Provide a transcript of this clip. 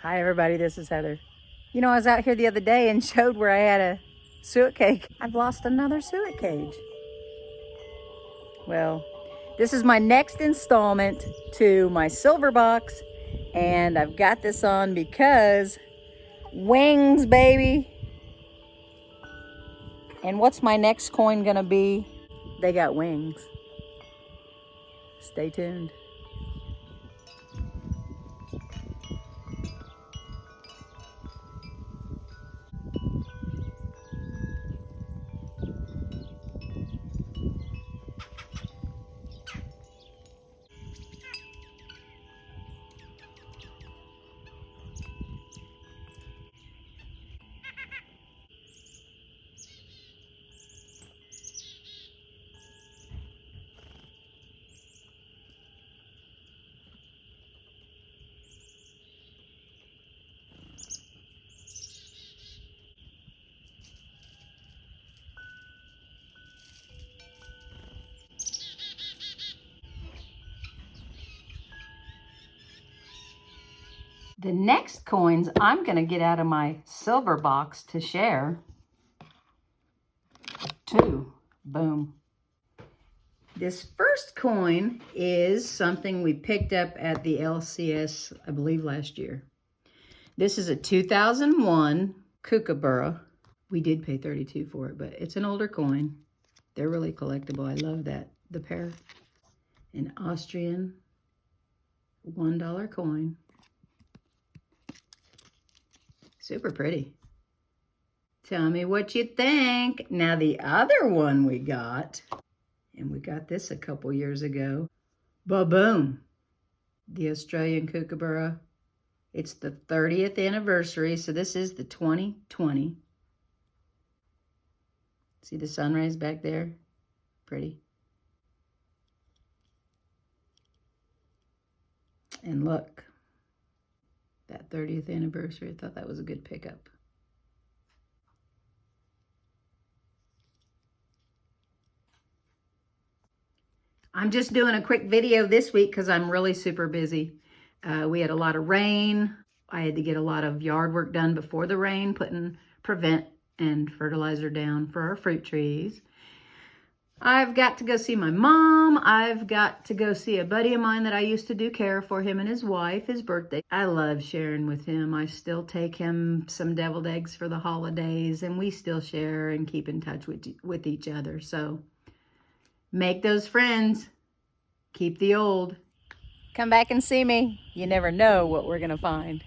Hi everybody, this is Heather. You know, I was out here the other day and showed where I had a suet cage. I've lost another suet cage. Well, this is my next installment to my silver box, and I've got this on because wings, baby. And what's my next coin gonna be? They got wings. Stay tuned. The next coins I'm going to get out of my silver box to share. Two. Boom. This first coin is something we picked up at the LCS, I believe, last year. This is a 2001 Kookaburra. We did pay $32 for it, but it's an older coin. They're really collectible. I love that. The pair. An Austrian $1 coin. Super pretty. Tell me what you think. Now the other one we got, and we got this a couple years ago. Ba-boom. The Australian Kookaburra. It's the 30th anniversary, so this is the 2020. See the sunrise back there? Pretty. And look, that 30th anniversary, I thought that was a good pickup. I'm just doing a quick video this week because I'm really super busy. We had a lot of rain. I had to get a lot of yard work done before the rain, putting prevent and fertilizer down for our fruit trees. I've got to go see my mom. I've got to go see a buddy of mine that I used to do care for, him and his wife, his birthday. I love sharing with him. I still take him some deviled eggs for the holidays, and we still share and keep in touch with each other. So make those friends. Keep the old. Come back and see me. You never know what we're going to find.